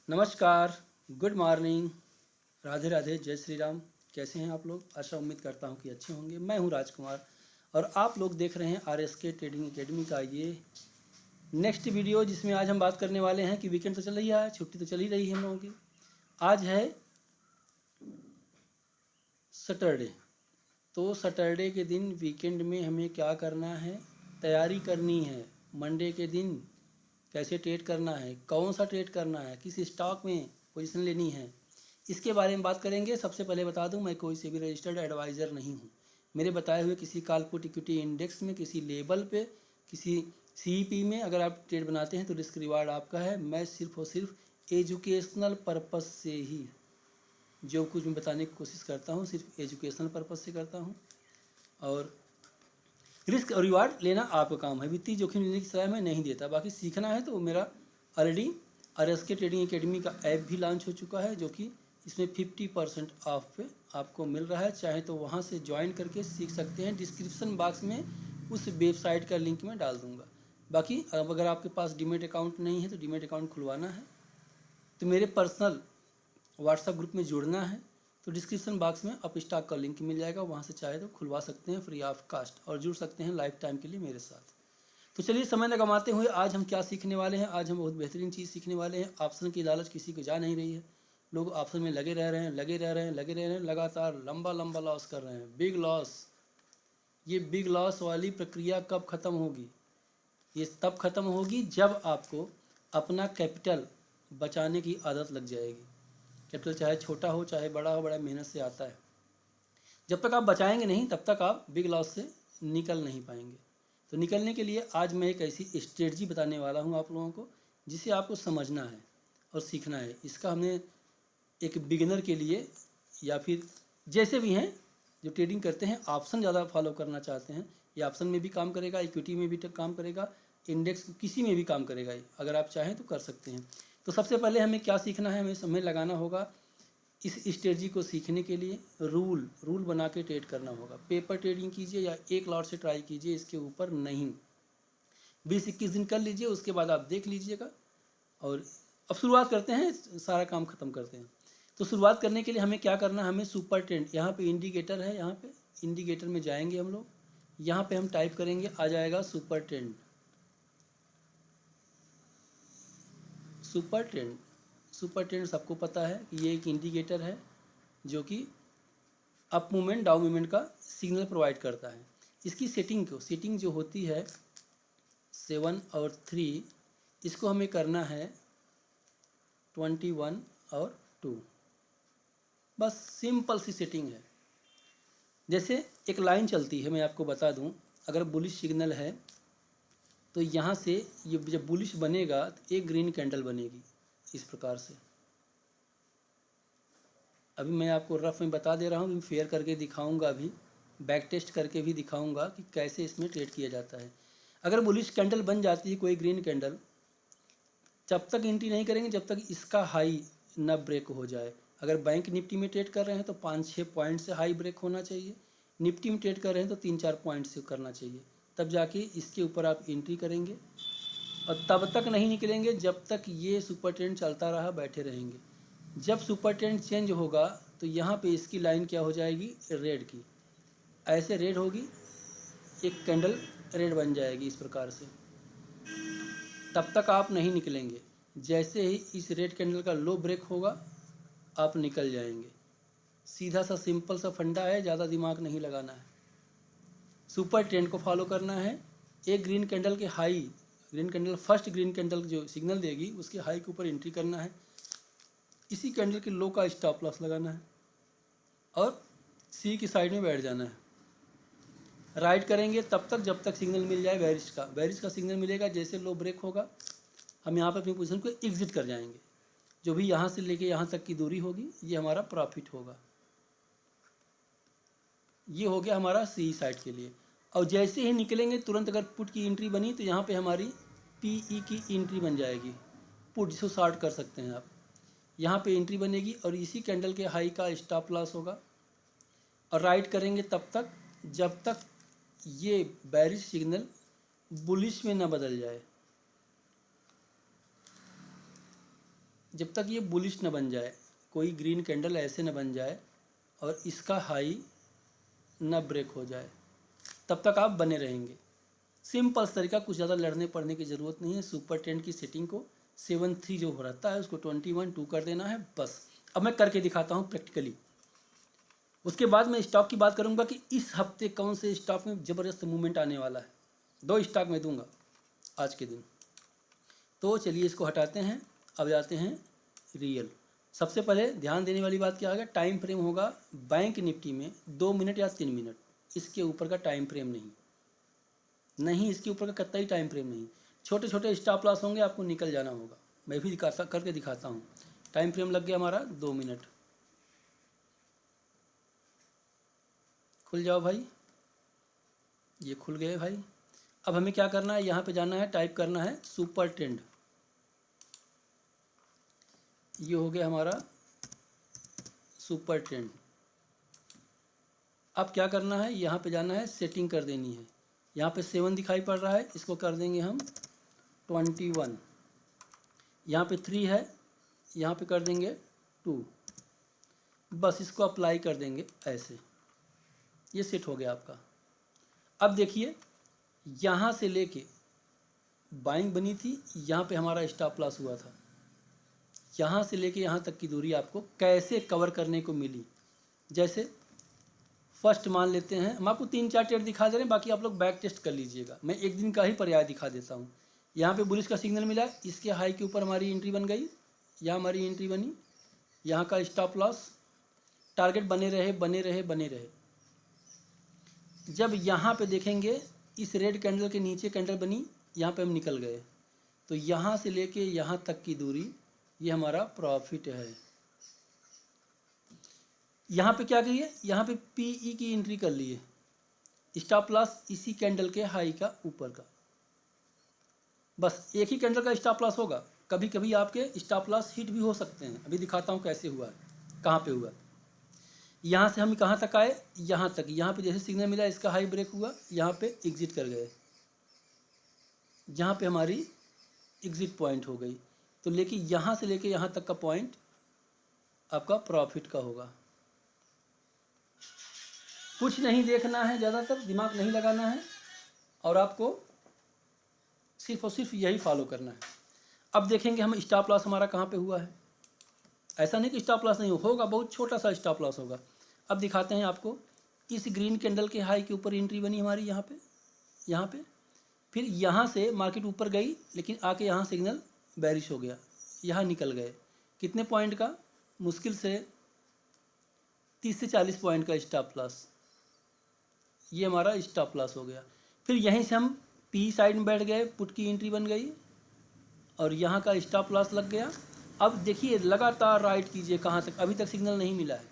नमस्कार, good morning, Radhe Radhe, जय श्री राम। कैसे हैं आप लोग? आशा उम्मीद करता हूं कि अच्छे होंगे। मैं हूं राजकुमार और आप लोग देख रहे हैं RSK ट्रेडिंग एकेडमी का ये नेक्स्ट वीडियो, जिसमें आज हम बात करने वाले हैं कि वीकेंड तो चल रही है, छुट्टी तो चल ही रही है हम लोगों की। आज है सैटरडे, तो सैटरडे के दिन वीकेंड में हमें क्या करना है, तैयारी करनी है। मंडे के दिन कैसे ट्रेड करना है, कौन सा ट्रेड करना है, किस स्टॉक में पोजीशन लेनी है, इसके बारे में बात करेंगे। सबसे पहले बता दूं, मैं कोई से भी रजिस्टर्ड एडवाइज़र नहीं हूं। मेरे बताए हुए किसी कॉल पुट इक्विटी इंडेक्स में, किसी लेबल पे, किसी CEP में अगर आप ट्रेड बनाते हैं तो रिस्क रिवार्ड आपका है। मैं सिर्फ और सिर्फ एजुकेशनल पर्पस से ही जो कुछ मैं बताने की कोशिश करता हूँ, सिर्फ एजुकेशनल पर्पस से करता हूँ। और रिस्क और रिवार्ड लेना आपका काम है, वित्तीय जोखिम लेने की सलाह मैं नहीं देता। बाकी सीखना है तो मेरा ऑलरेडी RSK ट्रेडिंग एकेडमी का ऐप भी लॉन्च हो चुका है, जो कि इसमें 50% ऑफ पे आपको मिल रहा है। चाहे तो वहाँ से ज्वाइन करके सीख सकते हैं। डिस्क्रिप्शन बॉक्स में उस वेबसाइट का लिंक मैं डाल दूँगा। बाकी अब अगर आपके पास डीमेट अकाउंट नहीं है तो डीमेट अकाउंट खुलवाना है तो मेरे पर्सनल व्हाट्सएप ग्रुप में जुड़ना है, तो डिस्क्रिप्शन बॉक्स में अप स्टॉक का लिंक मिल जाएगा, वहाँ से चाहे तो खुलवा सकते हैं फ्री ऑफ कास्ट और जुड़ सकते हैं लाइफ टाइम के लिए मेरे साथ। तो चलिए समय न गंवाते हुए आज हम क्या सीखने वाले हैं। आज हम बहुत बेहतरीन चीज़ सीखने वाले हैं। ऑप्शन की लालच किसी को जा नहीं रही है। लोग ऑप्शन में लगे रह रहे हैं, लगे रह रहे हैं, लगे रह रहे हैं, लगातार लंबा लंबा लॉस कर रहे हैं, बिग लॉस। ये बिग लॉस वाली प्रक्रिया कब ख़त्म होगी? ये तब ख़त्म होगी जब आपको अपना कैपिटल बचाने की आदत लग जाएगी। कैपिटल चाहे छोटा हो चाहे बड़ा हो, बड़ा मेहनत से आता है। जब तक आप बचाएंगे नहीं तब तक आप बिग लॉस से निकल नहीं पाएंगे। तो निकलने के लिए आज मैं एक ऐसी स्ट्रेटजी बताने वाला हूं आप लोगों को, जिसे आपको समझना है और सीखना है। इसका हमने एक बिगिनर के लिए या फिर जैसे भी हैं जो ट्रेडिंग करते हैं, ऑप्शन ज़्यादा फॉलो करना चाहते हैं, ये ऑप्शन में भी काम करेगा, इक्विटी में भी काम करेगा, इंडेक्स किसी में भी काम करेगा। ये अगर आप चाहें तो कर सकते हैं। तो सबसे पहले हमें क्या सीखना है, हमें समय लगाना होगा इस स्ट्रेटजी को सीखने के लिए। रूल बना के ट्रेड करना होगा। पेपर ट्रेडिंग कीजिए या एक लॉट से ट्राई कीजिए, इसके ऊपर नहीं। 20-21 दिन कर लीजिए, उसके बाद आप देख लीजिएगा। और अब शुरुआत करते हैं, सारा काम ख़त्म करते हैं। तो शुरुआत करने के लिए हमें क्या करना है, हमें सुपर ट्रेंड, यहाँ पे इंडिकेटर है, यहाँ पे इंडिकेटर में जाएंगे हम लोग। यहाँ पे हम टाइप करेंगे, आ जाएगा super trend. Super trend, super trend सबको पता है कि ये एक इंडिकेटर है जो कि अप मूवमेंट डाउन मूवमेंट का सिग्नल प्रोवाइड करता है। इसकी सेटिंग जो होती है 7 और 3, इसको हमें करना है 21 और 2। बस सिंपल सी सेटिंग है। जैसे एक लाइन चलती है, मैं आपको बता दूं, अगर बुलिश सिग्नल है तो यहाँ से ये जब बुलिश बनेगा तो एक ग्रीन कैंडल बनेगी इस प्रकार से। अभी मैं आपको रफ में बता दे रहा हूँ, फेयर करके दिखाऊंगा, अभी बैक टेस्ट करके भी दिखाऊंगा कि कैसे इसमें ट्रेड किया जाता है। अगर बुलिश कैंडल बन जाती है कोई ग्रीन कैंडल, जब तक एंट्री नहीं करेंगे जब तक इसका हाई न ब्रेक हो जाए। अगर बैंक निफ्टी में ट्रेड कर रहे हैं तो 5-6 पॉइंट से हाई ब्रेक होना चाहिए। निफ्टी में ट्रेड कर रहे हैं तो 3-4 पॉइंट से करना चाहिए, तब जाके इसके ऊपर आप एंट्री करेंगे। और तब तक नहीं निकलेंगे जब तक ये सुपर ट्रेंड चलता रहा, बैठे रहेंगे। जब सुपर ट्रेंड चेंज होगा तो यहाँ पे इसकी लाइन क्या हो जाएगी, रेड की। ऐसे रेड होगी, एक कैंडल रेड बन जाएगी इस प्रकार से। तब तक आप नहीं निकलेंगे। जैसे ही इस रेड कैंडल का लो ब्रेक होगा आप निकल जाएंगे। सीधा सा सिंपल सा फंडा है, ज़्यादा दिमाग नहीं लगाना है। सुपर ट्रेंड को फॉलो करना है। एक ग्रीन कैंडल के high, green candle first green candle जो सिग्नल देगी उसके हाई के ऊपर एंट्री करना है। इसी कैंडल के लो का स्टॉप लॉस लगाना है और सी की साइड में बैठ जाना है। राइट करेंगे तब तक जब तक सिग्नल मिल जाए बेरिश का सिग्नल मिलेगा। जैसे लो ब्रेक होगा हम यहाँ पर अपनी पोजीशन को एग्जिट कर जाएंगे। जो भी यहाँ से लेके यहाँ तक की दूरी होगी ये हमारा प्रॉफिट होगा। ये हो गया हमारा सी साइड के लिए। और जैसे ही निकलेंगे तुरंत अगर पुट की एंट्री बनी तो यहाँ पे हमारी पीई की एंट्री बन जाएगी। पुट जिसको शॉर्ट कर सकते हैं आप, यहाँ पे एंट्री बनेगी और इसी कैंडल के हाई का स्टॉप लॉस होगा। और राइट करेंगे तब तक जब तक ये बेरिश सिग्नल बुलिश में ना बदल जाए। जब तक ये बुलिश न बन जाए, कोई ग्रीन कैंडल ऐसे न बन जाए और इसका हाई न ब्रेक हो जाए, तब तक आप बने रहेंगे। सिंपल तरीका, कुछ ज़्यादा लड़ने पड़ने की ज़रूरत नहीं है। सुपर ट्रेंड की सेटिंग को 7-3 जो हो रहता है उसको 21-2 कर देना है बस। अब मैं करके दिखाता हूँ प्रैक्टिकली। उसके बाद मैं स्टॉक की बात करूँगा कि इस हफ्ते कौन से स्टॉक में ज़बरदस्त मूवमेंट आने वाला है। 2 स्टॉक मैं दूंगा आज के दिन। तो चलिए इसको हटाते हैं, अब जाते हैं रियल। सबसे पहले ध्यान देने वाली बात क्या होगा, टाइम फ्रेम होगा बैंक निफ्टी में 2 मिनट या 3 मिनट, इसके ऊपर का टाइम फ्रेम नहीं, इसके ऊपर का कतई टाइम फ्रेम नहीं। छोटे छोटे स्टॉप लॉस होंगे, आपको निकल जाना होगा। मैं भी करके दिखाता हूँ। टाइम फ्रेम लग गया हमारा 2 मिनट। खुल जाओ भाई, ये खुल गए भाई। अब हमें क्या करना है, यहाँ पे जाना है, टाइप करना है सुपर ट्रेंड। ये हो गया हमारा सुपर ट्रेंड। अब क्या करना है, यहाँ पे जाना है, सेटिंग कर देनी है। यहाँ पे 7 दिखाई पड़ रहा है, इसको कर देंगे हम 21। यहाँ पे 3 है, यहाँ पे कर देंगे 2। बस इसको अप्लाई कर देंगे ऐसे, ये सेट हो गया आपका। अब देखिए, यहाँ से लेके बाइंग बनी थी, यहाँ पे हमारा स्टॉप लॉस हुआ था। यहाँ से लेके यहाँ तक की दूरी आपको कैसे कवर करने को मिली। जैसे फर्स्ट मान लेते हैं, हम आपको 3-4 ट्रेड दिखा दे रहे हैं, बाकी आप लोग बैक टेस्ट कर लीजिएगा। मैं एक दिन का ही पर्याय दिखा देता हूँ। यहाँ पे बुलिश का सिग्नल मिला, इसके हाई के ऊपर हमारी एंट्री बन गई, यहाँ हमारी एंट्री बनी, यहाँ का स्टॉप लॉस, टारगेट बने रहे बने रहे बने रहे। जब यहाँ पे देखेंगे इस रेड कैंडल के नीचे कैंडल बनी, यहाँ पे हम निकल गए, तो यहाँ से लेके यहाँ तक की दूरी ये हमारा प्रॉफिट है। यहाँ पे क्या करिए, यहाँ पे पीई की एंट्री कर लिए, स्टॉप लॉस इसी कैंडल के हाई का ऊपर का। बस एक ही कैंडल का स्टॉप लॉस होगा, कभी कभी आपके स्टॉप लॉस हिट भी हो सकते हैं। अभी दिखाता हूँ कैसे हुआ है, कहाँ पे हुआ। यहाँ से हम कहाँ तक आए, यहाँ तक। यहाँ पे जैसे सिग्नल मिला, इसका हाई ब्रेक हुआ, यहाँ पे एग्जिट कर गए, जहाँ पे हमारी एग्जिट पॉइंट हो गई। तो लेकिन यहाँ से लेके यहाँ तक का पॉइंट आपका प्रॉफिट का होगा। कुछ नहीं देखना है, ज़्यादातर दिमाग नहीं लगाना है, और आपको सिर्फ और सिर्फ यही फॉलो करना है। अब देखेंगे हम स्टॉप लॉस हमारा कहाँ पे हुआ है। ऐसा नहीं कि स्टॉप लॉस नहीं होगा, बहुत छोटा सा स्टॉप लॉस होगा। अब दिखाते हैं आपको, इस ग्रीन कैंडल के हाई के ऊपर एंट्री बनी हमारी, यहाँ पे। फिर यहाँ से मार्केट ऊपर गई, लेकिन आके यहाँ सिग्नल बेरिश हो गया, यहाँ निकल गए। कितने पॉइंट का, मुश्किल से 30 से 40 पॉइंट का स्टॉप लॉस, ये हमारा स्टॉप लॉस हो गया। फिर यहीं से हम पी साइड में बैठ गए, पुट की एंट्री बन गई और यहाँ का स्टॉप लॉस लग गया। अब देखिए लगातार राइट कीजिए, कहाँ तक, अभी तक सिग्नल नहीं मिला है।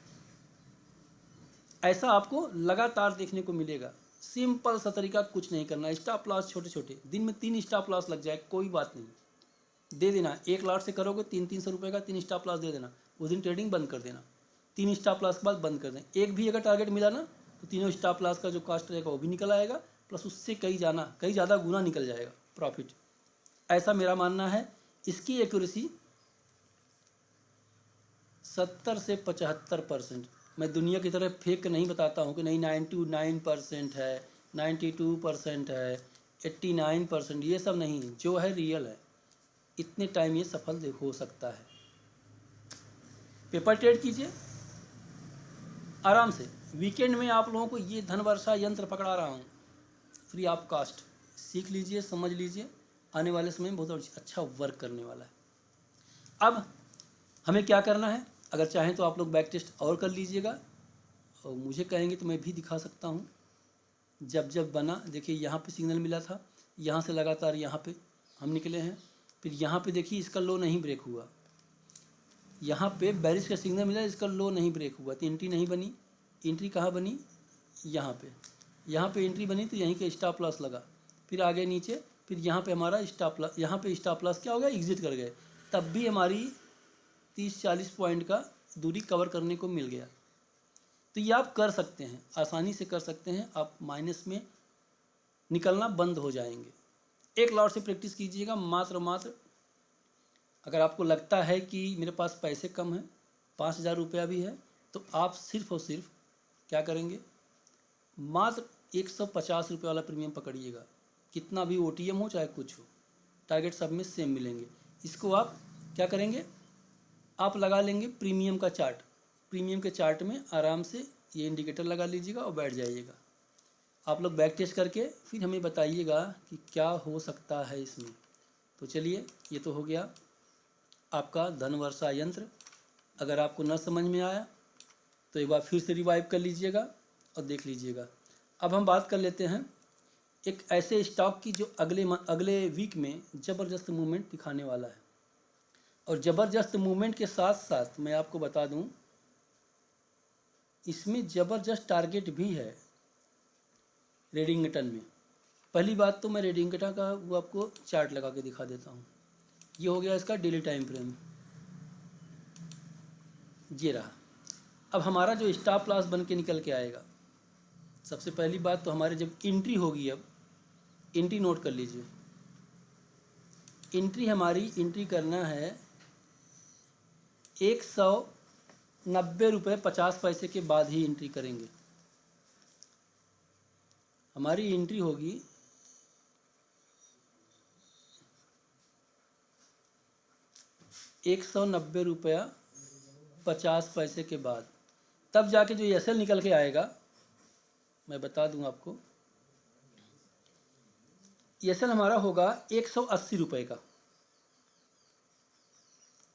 ऐसा आपको लगातार देखने को मिलेगा। सिंपल सा तरीका, कुछ नहीं करना, स्टॉप लॉस छोटे छोटे, दिन में 3 स्टॉप लॉस लग जाए कोई बात नहीं, दे देना। 1 लॉट से करोगे 300-300 रुपये का 3 स्टॉप लॉस दे देना, उस दिन ट्रेडिंग बंद कर देना। 3 स्टॉप लॉस के बाद बंद कर दें। एक भी अगर टारगेट मिला ना, तो तीनों स्टॉप लॉस का जो कॉस्ट रहेगा वो भी निकल आएगा, प्लस उससे कई ज़्यादा गुना निकल जाएगा प्रॉफिट। ऐसा मेरा मानना है। इसकी एक्यूरेसी 70 से 75%। मैं दुनिया की तरह फेक नहीं बताता हूँ कि नहीं 99% है, 92% है, 89%, ये सब नहीं, जो है रियल है। इतने टाइम ये सफल हो सकता है। पेपर ट्रेड कीजिए आराम से। वीकेंड में आप लोगों को ये धन वर्षा यंत्र पकड़ा रहा हूँ, फ्री ऑफ कास्ट, सीख लीजिए, समझ लीजिए, आने वाले समय में बहुत अच्छा वर्क करने वाला है। अब हमें क्या करना है, अगर चाहें तो आप लोग बैक टेस्ट और कर लीजिएगा, और मुझे कहेंगे तो मैं भी दिखा सकता हूँ। जब बना, देखिए यहाँ पे सिग्नल मिला था, यहाँ से लगातार यहाँ पे हम निकले हैं। फिर यहाँ पे देखिए इसका लो नहीं ब्रेक हुआ, यहाँ पे बेरिश का सिग्नल मिला, इसका लो नहीं ब्रेक हुआ, तो एंट्री नहीं बनी। एंट्री कहाँ बनी, यहाँ पे एंट्री बनी, तो यहीं के स्टॉप लॉस लगा। फिर आगे नीचे, फिर यहाँ पे हमारा स्टॉप लॉस, यहाँ पे स्टॉप लॉस क्या हो गया, एग्जिट कर गए। तब भी हमारी 30-40 पॉइंट का दूरी कवर करने को मिल गया। तो ये आप कर सकते हैं, आसानी से कर सकते हैं। आप माइनस में निकलना बंद हो जाएंगे। 1 लॉट से प्रैक्टिस कीजिएगा, मात्र अगर आपको लगता है कि मेरे पास पैसे कम हैं, 5,000 रुपया भी है, तो आप सिर्फ और सिर्फ क्या करेंगे, मात्र 150 रुपये वाला प्रीमियम पकड़िएगा। कितना भी OTM हो चाहे कुछ हो, टारगेट सब में सेम मिलेंगे। इसको आप क्या करेंगे, आप लगा लेंगे प्रीमियम का चार्ट। प्रीमियम के चार्ट में आराम से ये इंडिकेटर लगा लीजिएगा और बैठ जाइएगा। आप लोग बैक टेस्ट करके फिर हमें बताइएगा कि क्या हो सकता है इसमें। तो चलिए, ये तो हो गया आपका धन वर्षा यंत्र। अगर आपको न समझ में आया तो एक बार फिर से रिवाइव कर लीजिएगा और देख लीजिएगा। अब हम बात कर लेते हैं एक ऐसे स्टॉक की जो अगले वीक में ज़बरदस्त मूवमेंट दिखाने वाला है। और ज़बरदस्त मूवमेंट के साथ साथ मैं आपको बता दूं, इसमें ज़बरदस्त टारगेट भी है रेडिंगटन में। पहली बात तो मैं रेडिंगटन का वो आपको चार्ट लगा के दिखा देता हूँ। ये हो गया इसका डेली टाइम फ्रेम, ये रहा। अब हमारा जो स्टॉप लॉस बन के निकल के आएगा, सबसे पहली बात तो हमारे जब एंट्री होगी, अब एंट्री नोट कर लीजिए। एंट्री करना है 190 रुपये 50 पैसे के बाद ही एंट्री करेंगे। हमारी एंट्री होगी 190 रुपया 50 पैसे के बाद। तब जाके जो एसएल निकल के आएगा, मैं बता दूं आपको, एसएल हमारा होगा 180 रुपये का।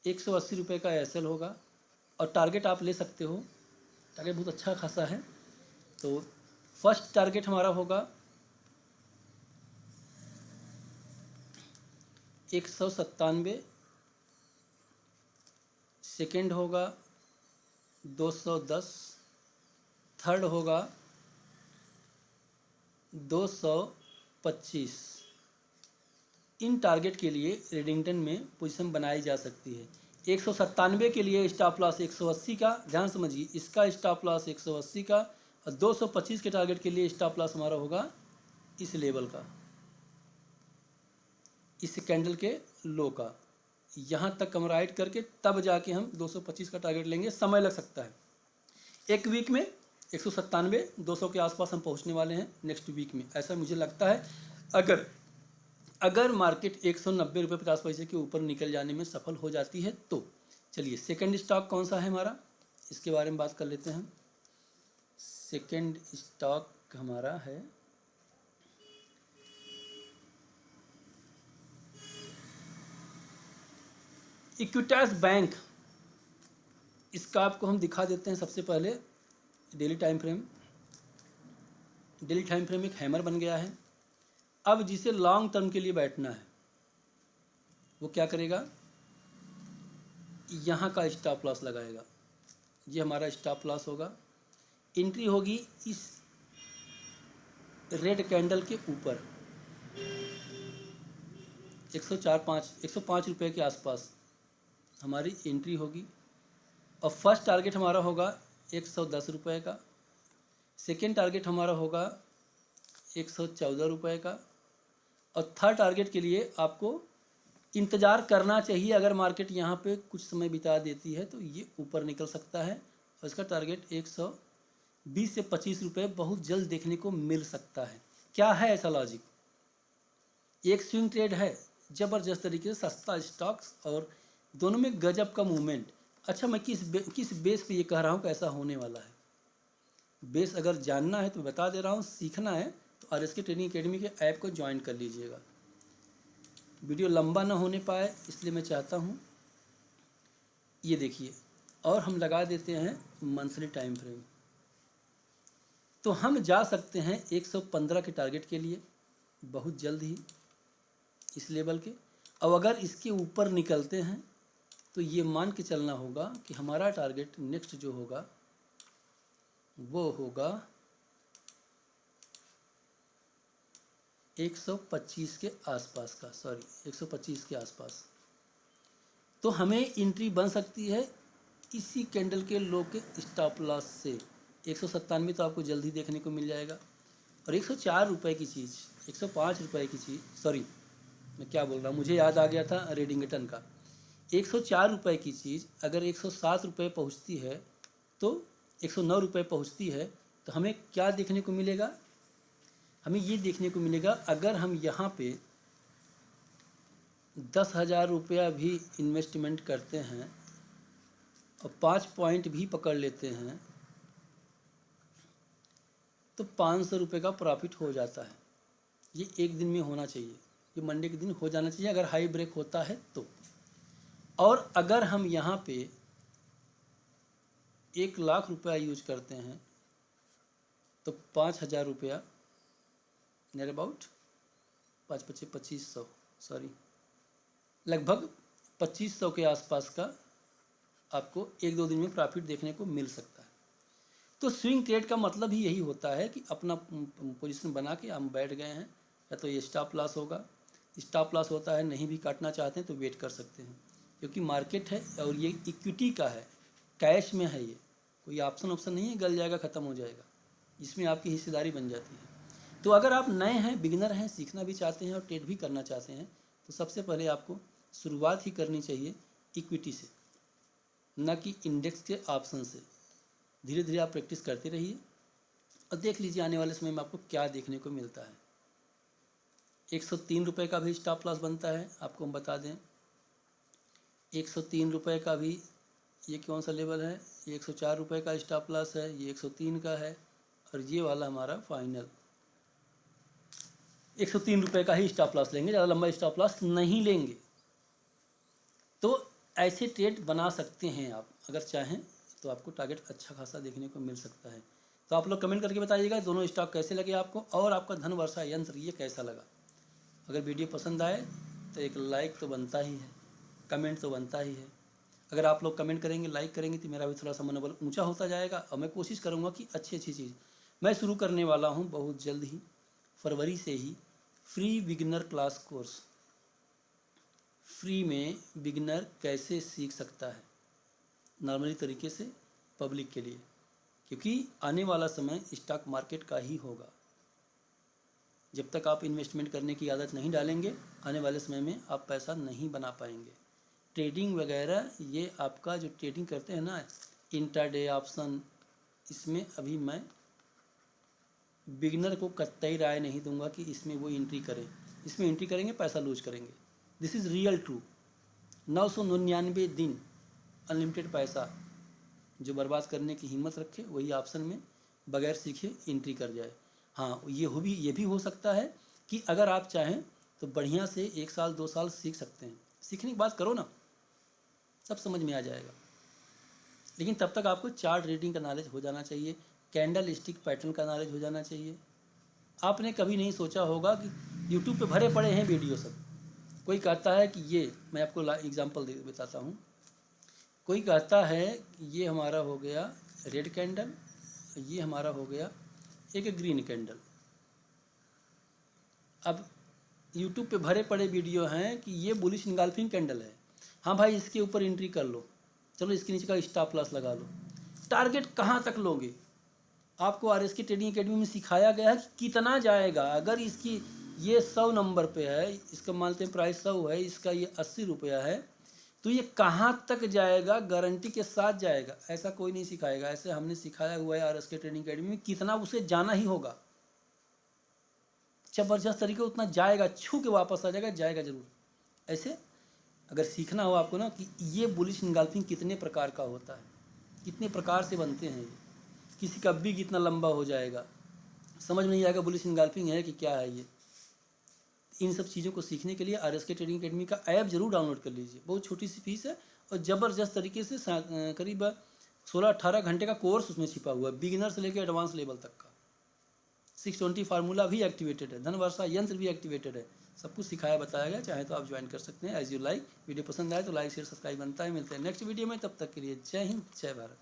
180 रुपये का एसएल होगा। और टारगेट आप ले सकते हो, टारगेट बहुत अच्छा खासा है। तो फर्स्ट टारगेट हमारा होगा 197, सेकेंड होगा 210, थर्ड होगा 225। इन टारगेट के लिए रेडिंगटन में पोजीशन बनाई जा सकती है। 197 के लिए स्टॉप लॉस 180 का, ध्यान समझिए, इसका स्टॉप लॉस 180 का। और 225 के टारगेट के लिए स्टॉप लॉस हमारा होगा इस लेवल का, इस कैंडल के लो का। यहाँ तक हम राइट करके तब जाके हम 225 का टारगेट लेंगे। समय लग सकता है, एक वीक में 197 200 के आसपास हम पहुँचने वाले हैं नेक्स्ट वीक में, ऐसा मुझे लगता है। अगर मार्केट 190 रुपये 50 पैसे के ऊपर निकल जाने में सफल हो जाती है तो। चलिए, सेकंड स्टॉक कौन सा है हमारा, इसके बारे में बात कर लेते हैं। सेकंड स्टॉक हमारा है इक्विटास बैंक। इसका आपको हम दिखा देते हैं। सबसे पहले डेली टाइम फ्रेम एक हैमर बन गया है। अब जिसे लॉन्ग टर्म के लिए बैठना है वो क्या करेगा, यहाँ का स्टॉप लॉस लगाएगा। ये हमारा स्टॉप लॉस होगा। एंट्री होगी इस रेड कैंडल के ऊपर 105 रुपये के आसपास हमारी एंट्री होगी। और फर्स्ट टारगेट हमारा होगा 110 रुपये का, सेकेंड टारगेट हमारा होगा 114 रुपये का। और थर्ड टारगेट के लिए आपको इंतज़ार करना चाहिए। अगर मार्केट यहाँ पे कुछ समय बिता देती है तो ये ऊपर निकल सकता है और इसका टारगेट 120 से 25 रुपये बहुत जल्द देखने को मिल सकता है। क्या है ऐसा लॉजिक, एक स्विंग ट्रेड है, ज़बरदस्त तरीके से सस्ता स्टॉक्स और दोनों में गजब का मूवमेंट। अच्छा, मैं किस बेस पे ये कह रहा हूँ कि ऐसा होने वाला है। बेस अगर जानना है तो बता दे रहा हूँ, सीखना है तो RSK ट्रेनिंग एकेडमी के ऐप को ज्वाइन कर लीजिएगा। वीडियो लंबा ना होने पाए इसलिए मैं चाहता हूँ। ये देखिए, और हम लगा देते हैं मंथली टाइम फ्रेम। तो हम जा सकते हैं 115 के टारगेट के लिए बहुत जल्द ही इस लेवल के। अब अगर इसके ऊपर निकलते हैं तो ये मान के चलना होगा कि हमारा टारगेट नेक्स्ट जो होगा वो होगा 125 के आसपास का, 125 के आसपास। तो हमें एंट्री बन सकती है इसी कैंडल के लो के स्टॉप लॉस से। 197 तो आपको जल्दी देखने को मिल जाएगा। और 104 रुपये की चीज़, 105 रुपये की चीज़, मैं क्या बोल रहा हूँ, मुझे याद आ गया था रेडिंगटन का। 104 रुपये की चीज़ अगर 107 रुपये पहुँचती है तो 109 रुपये पहुँचती है, तो हमें क्या देखने को मिलेगा? हमें ये देखने को मिलेगा अगर हम यहाँ पे 10,000 रुपया भी इन्वेस्टमेंट करते हैं और 5 पॉइंट भी पकड़ लेते हैं तो 500 रुपये का प्रॉफिट हो जाता है। ये एक दिन में होना चाहिए, ये मंडे के दिन हो जाना चाहिए अगर हाई ब्रेक होता है तो। और अगर हम यहाँ पे 1,00,000 रुपया यूज करते हैं तो 5,000 रुपया नियर अबाउट 2500 सॉरी लगभग 2500 के आसपास का आपको एक दो दिन में प्रॉफिट देखने को मिल सकता है। तो स्विंग ट्रेड का मतलब ही यही होता है कि अपना पोजीशन बना के हम बैठ गए हैं, या तो ये स्टॉप लॉस होगा, स्टॉप लॉस होता है, नहीं भी काटना चाहते हैं तो वेट कर सकते हैं, क्योंकि मार्केट है और ये इक्विटी का है, कैश में है, ये कोई ऑप्शन नहीं है गल जाएगा ख़त्म हो जाएगा, इसमें आपकी हिस्सेदारी बन जाती है। तो अगर आप नए हैं, बिगिनर हैं, सीखना भी चाहते हैं और ट्रेड भी करना चाहते हैं तो सबसे पहले आपको शुरुआत ही करनी चाहिए इक्विटी से, न कि इंडेक्स के ऑप्शन से। धीरे धीरे आप प्रैक्टिस करते रहिए और देख लीजिए आने वाले समय में आपको क्या देखने को मिलता है। 103 रुपये का भी स्टॉप लॉस बनता है, आपको हम बता दें 103 रुपये का भी, ये कौन सा लेवल है, ये 104 रुपये का स्टॉप लॉस है, ये 103 का है और ये वाला हमारा फाइनल 103 रुपये का ही स्टॉप लॉस लेंगे, ज़्यादा लंबा स्टॉप लॉस नहीं लेंगे। तो ऐसे ट्रेड बना सकते हैं आप, अगर चाहें तो आपको टारगेट अच्छा खासा देखने को मिल सकता है। तो आप लोग कमेंट करके बताइएगा दोनों स्टॉक कैसे लगे आपको और आपका धन वर्षा यंत्र ये कैसा लगा। अगर वीडियो पसंद आए तो एक लाइक तो बनता ही है, कमेंट तो बनता ही है। अगर आप लोग कमेंट करेंगे, लाइक करेंगे तो मेरा भी थोड़ा सा मनोबल ऊंचा होता जाएगा और मैं कोशिश करूंगा कि अच्छी चीज़ मैं शुरू करने वाला हूं बहुत जल्द ही, फरवरी से ही free beginner class course. Free में बिगिनर कैसे सीख सकता है नॉर्मली तरीके से पब्लिक के लिए, क्योंकि आने वाला समय स्टॉक मार्केट का ही होगा। जब तक आप इन्वेस्टमेंट करने की आदत नहीं डालेंगे आने वाले समय में आप पैसा नहीं बना पाएंगे। ट्रेडिंग वगैरह ये आपका जो ट्रेडिंग करते हैं ना, इंट्राडे ऑप्शन, इसमें अभी मैं बिगिनर को कतई राय नहीं दूंगा कि इसमें वो एंट्री करें। इसमें एंट्री करेंगे पैसा लूज करेंगे। This is real true. 999 दिन अनलिमिटेड पैसा जो बर्बाद करने की हिम्मत रखे वही ऑप्शन में बगैर सीखे एंट्री कर जाए। हाँ, ये भी हो सकता है कि अगर आप चाहें तो बढ़िया से 1 साल 2 साल सीख सकते हैं। सीखने की बात करो ना, सब समझ में आ जाएगा। लेकिन तब तक आपको चार्ट रीडिंग का नॉलेज हो जाना चाहिए, कैंडल स्टिक पैटर्न का नॉलेज हो जाना चाहिए। आपने कभी नहीं सोचा होगा कि यूट्यूब पे भरे पड़े हैं वीडियो सब। कोई कहता है कि ये, मैं आपको एग्जांपल बताता हूँ। कोई कहता है कि ये हमारा हो गया रेड कैंडल, ये हमारा हो गया एक ग्रीन कैंडल। अब यूट्यूब पे भरे पड़े वीडियो हैं कि ये बुलिश इंगल्फिंग कैंडल है, हाँ भाई इसके ऊपर एंट्री कर लो, चलो इसके नीचे का स्टॉप लॉस लगा लो। टारगेट कहाँ तक लोगे? आपको RSK ट्रेडिंग एकेडमी में सिखाया गया है कि कितना जाएगा। अगर इसकी ये 100 नंबर पे है, इसका मानते हैं प्राइस 100 है, इसका ये 80 रुपया है, तो ये कहाँ तक जाएगा? गारंटी के साथ जाएगा। ऐसा कोई नहीं सिखाएगा, ऐसे हमने सिखाया हुआ है RSK ट्रेडिंग एकेडमी में, कितना उसे जाना ही होगा। जबरदस्त तरीके उतना जाएगा, छू के वापस आ जाएगा, जाएगा जरूर। ऐसे अगर सीखना हो आपको ना कि ये बुलिश इंगल्फिंग कितने प्रकार का होता है, कितने प्रकार से बनते हैं, ये किसी का भी कितना लंबा हो जाएगा, समझ नहीं आएगा बुलिश इंगल्फिंग है कि क्या है ये। इन सब चीज़ों को सीखने के लिए RSK ट्रेडिंग एकेडमी का ऐप जरूर डाउनलोड कर लीजिए। बहुत छोटी सी फीस है और ज़बरदस्त तरीके से करीब 16-18 घंटे का कोर्स उसमें छिपा हुआ है, बिगिनर से लेकर एडवांस लेवल तक का। 620 फार्मूला भी एक्टिवेटेड है, धन वर्षा यंत्र भी एक्टिवेटेड है, सब कुछ सिखाया बताया गया। चाहे तो आप ज्वाइन कर सकते हैं एज यू लाइक। वीडियो पसंद आए तो लाइक शेयर सब्सक्राइब बनता है। मिलते हैं नेक्स्ट वीडियो में, तब तक के लिए जय हिंद जय भारत।